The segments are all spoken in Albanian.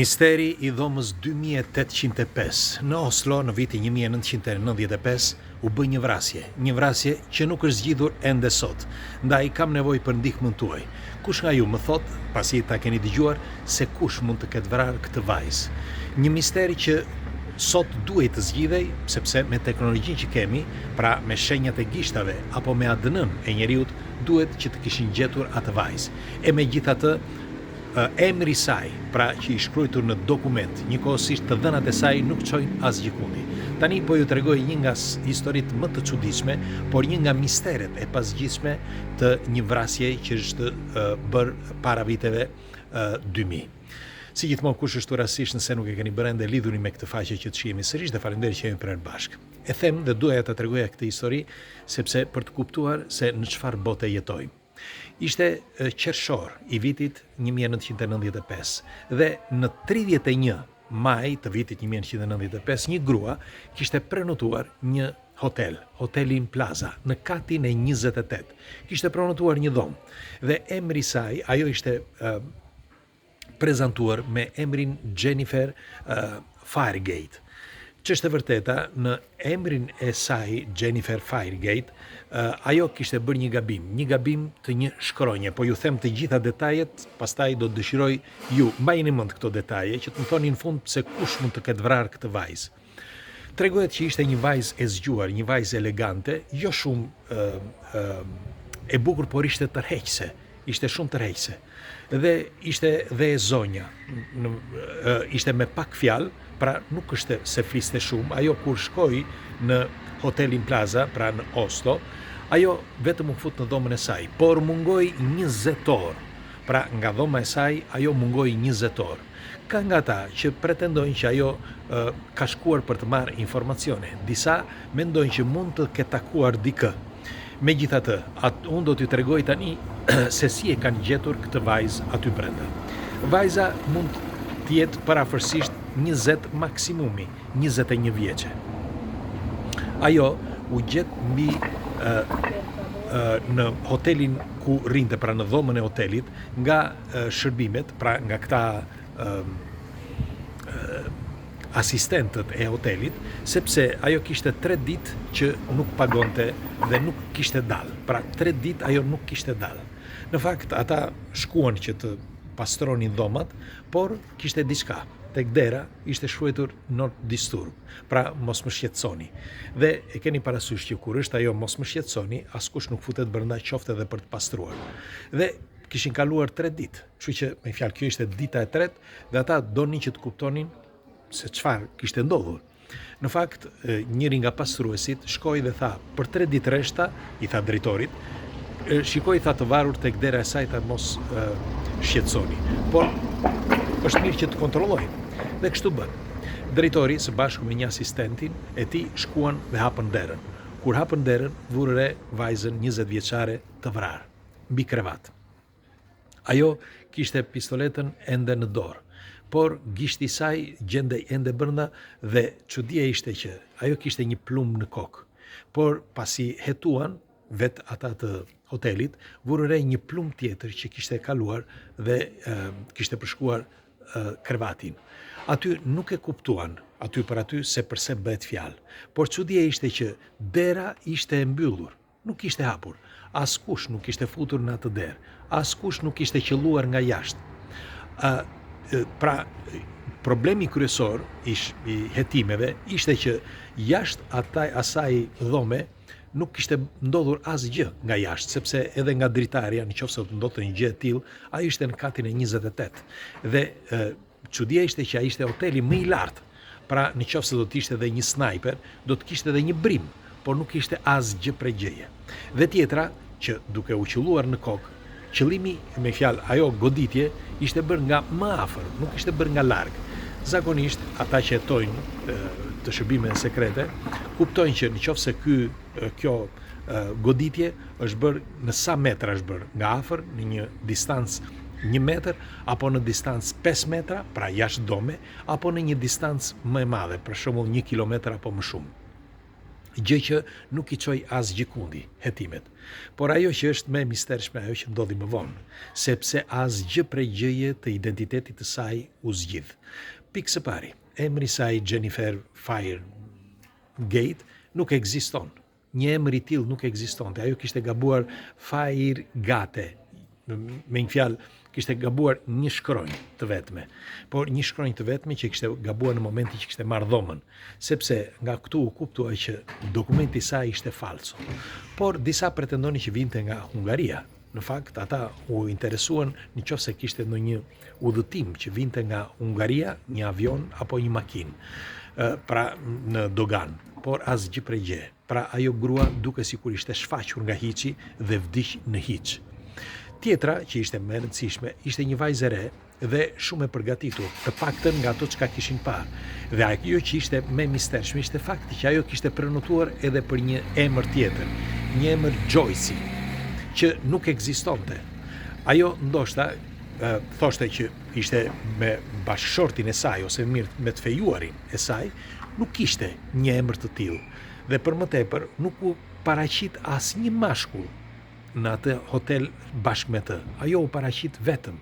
Misteri i dhomës 2805. Në Oslo, në vitin 1995, u bë një vrasje që nuk është zgjidhur ende sot. Ndaj kam nevojë për ndihmën tuaj. Kush nga ju më thot, pasi ta keni dëgjuar, se kush mund të ketë vrarë këtë vajzë? Një misteri që sot duhet të zgjidhej, sepse me teknologjinë që kemi, pra me shenjat e gishtave apo me ADN-n e njeriut, duhet që të kishin gjetur atë vajzë. E megjithatë, emri saj, pra që i shkruajtur në dokument, njëkohësisht të dhënat e saj nuk çojnë asgjë kundi. Tani po ju tregoj një nga historitë më të çuditshme, por një nga misteret e pasgjithshme të një vrasje që është bërë para viteve 2000. Si gjithmonë, kush është rastësisht nëse nuk e keni bërë ende, lidhuni me këtë faqe që të shihemi sërish dhe faleminderit që jemi prerë bashkë. E them dhe duaj ta tregoja këtë histori sepse për të kuptuar se në çfarë bote jetojmë. Ishte qershor i vitit 1995 dhe në 31 maj të vitit 1995 një grua kishte prenotuar një hotelin Plaza në katin e 28. Kishte prenotuar një dhomë dhe emri saj, ajo ishte prezantuar me emrin Jennifer Firegate. Ç'është e vërteta, në emrin e saj Jennifer Firegate, ajo kishte bërë një gabim të një shkronje, po ju them të gjitha detajet, pastaj do të dëshiroj ju, mbajini mend këto detaje që të më thoni në fund pse kush mund të ketë vrarë këtë vajzë. Tregohet që ishte një vajzë e zgjuar, një vajzë elegante, jo shumë e bukur, por ishte tërheqëse, ishte shumë tërheqëse. Dhe ishte dhe e zonja, ishte me pak fjalë, pra nuk është se fliste shumë, ajo kur shkoi në hotelin Plaza, pra në Oslo, ajo vetëm u fut në dhomën e saj, por mungoi 20 orë, pra nga dhoma e saj, ajo mungoi 20 orë. Ka nga ta që pretendojnë që ajo ka shkuar për të marrë informacione, disa mendojnë që mund të ketë takuar dikë. Megjithatë, unë do t'ju tregoj tani se si e kanë gjetur këtë vajzë aty brenda. Vajza mund të jetë parafërsisht 20 maksimumi, 21 vjeçe. Ajo u gjet mbi në hotelin ku rrinte, pra në dhomën e hotelit, nga shërbimet, pra nga këta asistentët e hotelit, sepse ajo kishte 3 ditë që nuk pagonte dhe nuk kishte dalë. Pra 3 ditë ajo nuk kishte dalë. Në fakt, ata shkuan që të pastronin dhomat, por kishte diçka. Tek dera ishte shkruar not disturb, pra mos më shqetësoni. Dhe e keni parasysh që kur është ajo mos më shqetësoni, askush nuk futet brenda, qoftë edhe për të pastruar. Dhe kishin kaluar 3 ditë, kështu që me fjalë kjo ishte dita e tretë dhe ata donin që të kuptonin se çfarë kishte ndodhur. Në fakt, njëri nga pastruesit shkoi dhe tha, për 3 ditë rreshta, i tha drejtorit, shikoi, tha, të varur tek dera e saj, ta mos shqetësoni. Por është mirë që të kontrollojnë. Dhe kështu bën. Drejtori së bashku me një asistentin e tij shkuan dhe hapën derën. Kur hapën derën, vurën re vajzën 20 vjeçare të vrarë mbi krevat. Ajo kishte pistoletën ende në dorë, por gishti i saj gjendej ende brenda dhe çudia ishte që ajo kishte një plumë në kokë. Por pasi hetuan vetë ata të hotelit, vurën re një plumë tjetër që kishte kaluar dhe kishte përshkuar krevatin. Aty nuk e kuptuan, aty për aty se përse bëhet fjalë, por çudia ishte që dera ishte e mbyllur, nuk ishte hapur, askush nuk ishte futur në atë derë, askush nuk ishte qelluar nga jashtë. Pra, problemi kryesor i hetimeve ishte që jashtë asaj dhome nuk kishte ndodhur asgjë nga jashtë, sepse edhe nga dritarja, nëse të ndodhte një gjë e tillë, ai ishte në katin e 28. Dhe çudia ishte që ai ishte hoteli më i lartë. Pra, nëse do të ishte edhe një sniper, do të kishte edhe një brim, por nuk ishte asgjë prej gjëje. Dhe tjetra, që duke u qelluar në kokë, qëllimi, me fjalë, ajo goditje ishte bërë nga më afër, nuk ishte bërë nga larg. Zakonisht, ata që hetojnë të shërbimeve sekrete, kuptojnë që nëse kjo goditje është bërë në sa metra është bërë, nga afër, në një distancë 1 metër, apo në distancë 5 metra, pra jashtë dome, apo në një distancë më e madhe, për shembull 1 kilometër apo më shumë. gjë që nuk I çoj asgjë kundi hetimet. Por ajo që është më e mistershme, ajo që ndodhi më vonë, sepse asgjë prej gjëje të identitetit të saj u zgjidh. Pikë së pari, emri I saj Jennifer Firegate nuk ekziston. Një emër I tillë nuk ekzistonte. Ajo kishte gabuar Firegate. Me një fjalë, kishte gabuar një shkronjë të vetme, por një shkronjë të vetme që kishte gabuar në momentin që kishte marrë dhomën, sepse nga këtu u kuptua që dokumenti I saj ishte falso. Por disa pretendonin që vinte nga Hungaria. Në fakt, ata u interesuan nëse kishte ndonjë udhëtim që vinte nga Hungaria, një avion apo një makinë, pra në dogan, por asgjë prej gjë. Pra ajo grua duke sikur ishte shfaqur nga hiçi dhe vdiq në hiç. Tjetra, që ishte më e rëndësishme, ishte një vajzë e re dhe shumë e përgatitur, të paktën nga ato çka kishin parë. Dhe ajo që ishte më mistershme ishte fakti që ajo kishte prenotuar edhe për një emër tjetër, një emër Joyce, që nuk ekzistonte. Ajo ndoshta thoshte që ishte me bashkëshortin e saj ose mirë me të fejuarin e saj, nuk kishte një emër të tillë. Dhe për më tepër nuk u paraqit asnjë mashkull në atë hotel bashkë me të. Ajo u paraqit vetëm.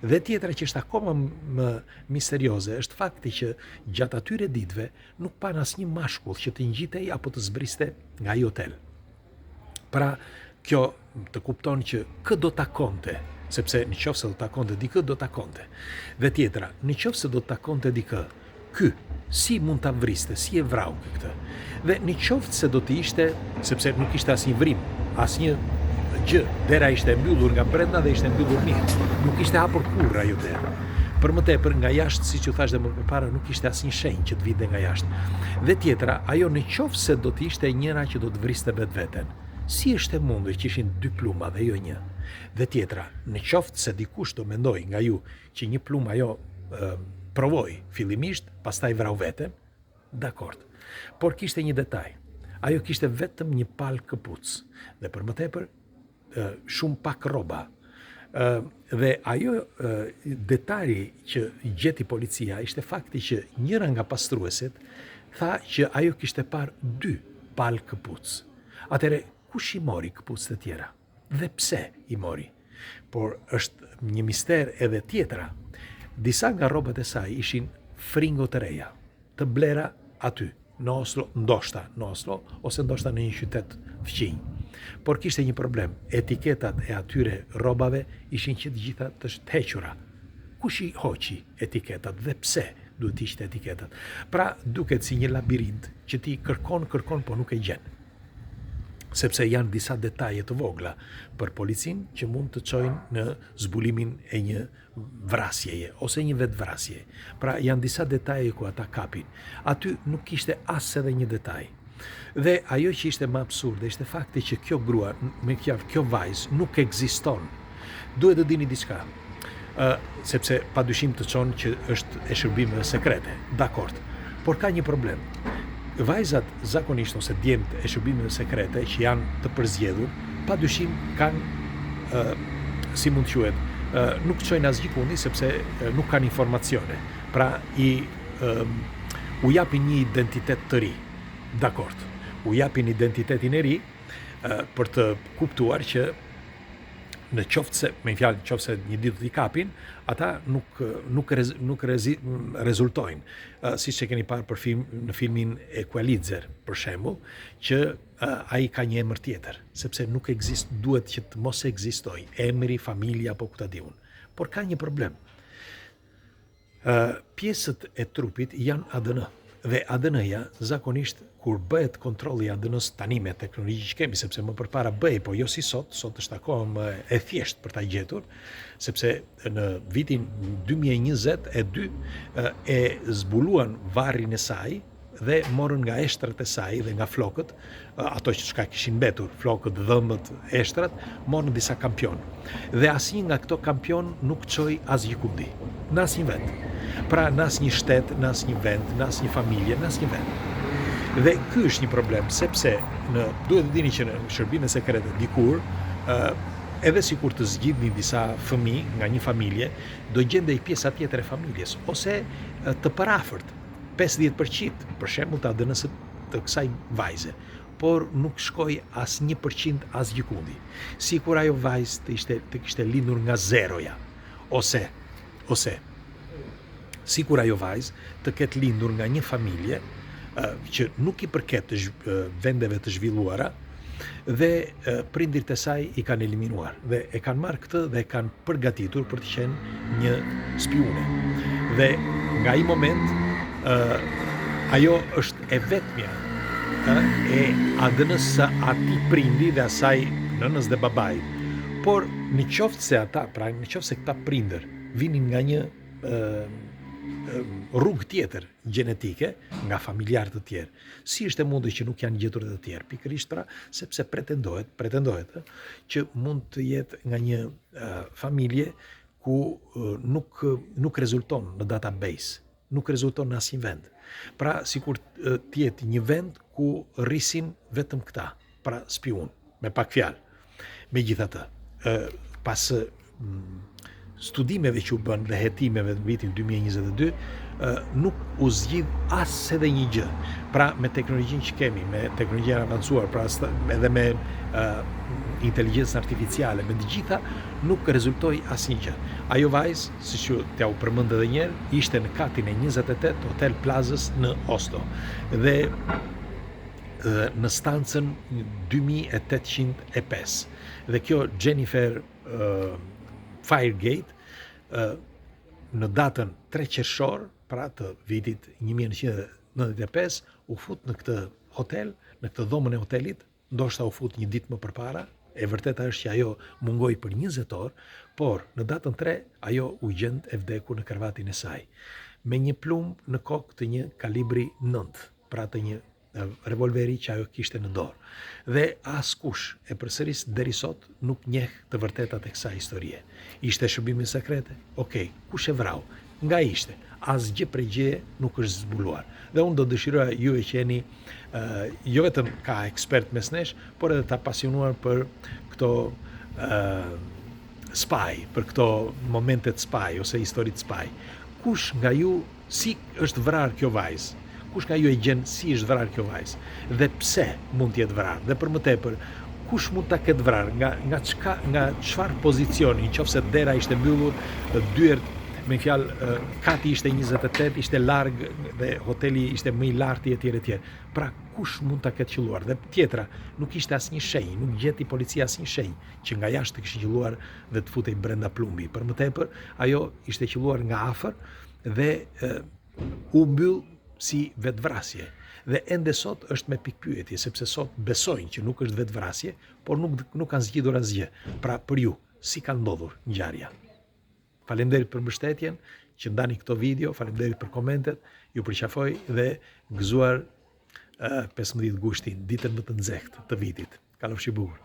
Dhe tjetra që është akoma më misterioze është fakti që gjatë atyre ditëve nuk pan asnjë mashkull që të ngjitej apo të zbriste nga ai hotel. Pra, kjo të kupton që kë do takonte, sepse nëse do takonte dikë do takonte. Dhe tjetra, nëse do takonte dikë, ky si mund ta vriste, si e vrau këtë. Dhe nëse do të ishte, sepse nuk ishte asnjë vrim, asnjë gjë, dera ishte mbyllur nga brenda dhe ishte mbyllur mirë. Nuk ishte hapur kurrë ajo derë. Për më tepër nga jashtë, siç u thash dhe më përpara, nuk ishte asnjë shenjë që të vinte nga jashtë. Dhe tjetra, ajo nëse do të ishte njëra që do të vriste vetveten, si është e mundur që ishin 2 pluma dhe jo 1? Dhe tjetra, nëse dikush do mendoj nga ju që një plumë ajo provoi fillimisht, pastaj vrau veten, dakord. Por kishte një detaj. Ajo kishte vetëm një palë këpucë dhe për më tepër shumë pak rroba. Dhe ajo detaji që gjeti policia ishte fakti që njëra nga pastruesit tha që ajo kishte parë 2 palë këpucë. Atëre, kush I mori këpucët e tjera? Dhe pse I mori? Por është një mister edhe tjetra. Disa nga rrobat e saj ishin fringo të reja, të blera aty, në Oslo, ndoshta në Oslo, ose ndoshta në një qytet fqinj. Por kishte një problem, etiketat e atyre rrobave ishin që të gjitha të hequra. Kush I hoqi etiketat dhe pse duhet ishte etiketat? Pra duket si një labirint që ti kërkon, po nuk e gjen. Sepse janë disa detaje të vogla për policin që mund të çojnë në zbulimin e një vrasjeje ose një vetvrasje. Pra janë disa detaje ku ata kapin. Aty nuk kishte as edhe një detaj. Dhe ajo që ishte më absurde ishte fakti që kjo grua, me kjo vajzë nuk ekziston. Duhet të dini diçka. Sepse padyshim të çon që është e shërbimeve sekrete. Dakord. Por ka një problem. Vajzat zakonisht ose djemt e shërbimeve sekrete që janë të përzgjedhur, padyshim kanë si mund quhet, nuk çojnë asgjë kundi sepse nuk kanë informacione. Pra u japin një identitet të ri. Dakord. U japin identitetin e ri për të kuptuar që në qoftë se një ditë I kapin, ata nuk rezultojnë. Siç e keni parë në filmin Equalizer, për shembull, që ai ka një emër tjetër, sepse nuk duhet që të mos ekzistojë emri, familja apo ku ta diun. Por ka një problem. Pjesët e trupit janë ADN. Dhe ADN-ja zakonisht kur bëhet kontrolli I ADN-s tani me teknologji që kemi, sepse më përpara bëhej, po jo si sot është akoma më e thjeshtë për ta gjetur, sepse në vitin 2022 e zbuluan varrin e saj dhe morën nga eshtrat e saj dhe nga flokët, ato që kishin mbetur, flokët, dhëmbët, eshtrat, morën disa kampion. Dhe asnjë nga këto kampion nuk çoi asgjë kundi, në asnjë vend. Pra në asnjë shtet, në asnjë vend, në asnjë familje, në asnjë vend. Dhe ky është një problem, sepse duhet të dini që në shërbime sekrete dikur, edhe sikur të zgjidhni disa fëmijë nga një familje, do gjendej pjesa tjetër e familjes ose të parafërt, 50% për shembull të ADN-së të kësaj vajze, por nuk shkoi as 1% as gjikundi. Sikur ajo vajzë të kishte lindur nga zeroja, ose sikur ajo vajzë të ketë lindur nga një familje që nuk i përket vendeve të zhvilluara, dhe prindrit e saj i kanë eliminuar dhe e kanë marrë këtë dhe e kanë përgatitur për të qenë një spiune. Dhe nga ai moment ajo është e vetmja e ADN-s së atij prindi dhe asaj nënës dhe babait. Por në qoftë se këta prindër vinin nga një rrugë tjetër gjenetike, nga familjarë të tjerë, si është e mundur që nuk janë gjetur të tjerë? Pikërisht sepse pretendohet që mund të jetë nga një familje ku nuk rezulton në database, nuk rezulton në asnjë vend. Pra sikur të jetë një vend ku rrisin vetëm këta, pra spiun, me pak fjalë. Megjithatë, pas studimeve që u bën dhe hetimeve në vitin 2022, nuk u zgjidh as edhe një gjë. Pra me teknologjinë që kemi, me teknologjinë avancuar, pra edhe me inteligjencën artificiale, me të gjitha, nuk rezultoi asnjë gjë. Ajo vajzë, siç t'ja u përmend edhe një herë, ishte në katin e 28 Hotel Plazës në Oslo dhe në stancën 2805. Dhe kjo Jennifer Firegate në datën 3 qershor, pra të vitit 1995, u fut në këtë hotel, në këtë dhomën e hotelit, ndoshta u fut një ditë më përpara. E vërteta është që ajo mungoi për 20 orë, por në datën 3 ajo u gjend e vdekur në krevatin e saj, me një plumb në kokë të një kalibri 9, pra të një revolveri që ajo kishte në dorë. Dhe askush, e përsëris deri sot, nuk njeh të vërtetat e kësaj historie. Ishte shërbimi sekrete? Okej, kush e vrau? Nga ishte? Asgjë prej gjëje nuk është zbuluar. Dhe unë do dëshiroja ju e që jeni jo vetëm ka ekspert mes nesh, por edhe ta pasionuar për këto spy, për këto momentet spy ose historit spy. Kush nga ju, si është vrarë kjo vajzë? Kush nga ju e gjen si është vrarë kjo vajzë? Dhe pse mund të jetë vrarë? Dhe për më tepër, kush mund ta ketë vrarë? Nga çfarë pozicioni? Nëse dera ishte mbyllur, dyert, me fjalë, kati ishte 28, ishte larg dhe hoteli ishte më i lartë etj. Pra kush mund ta ketë qelluar? Dhe tjetra, nuk ishte asnjë shenjë, nuk gjeti policia asnjë shenjë që nga jashtë të kishte qelluar dhe të futej brenda plumbi. Për më tepër, ajo ishte qelluar nga afër dhe u mbyll si vetvrasje. Dhe ende sot është me pikpyetje, sepse sot besojnë që nuk është vetvrasje, por nuk kanë zgjidhur asgjë. Pra për ju, si ka ndodhur ngjarja? Faleminderit për mbështetjen që ndani këto video, faleminderit për komentet, ju përqafoj dhe gëzuar 15 gushtin, ditën më të nxehtë të vitit. Kalofshi bukur.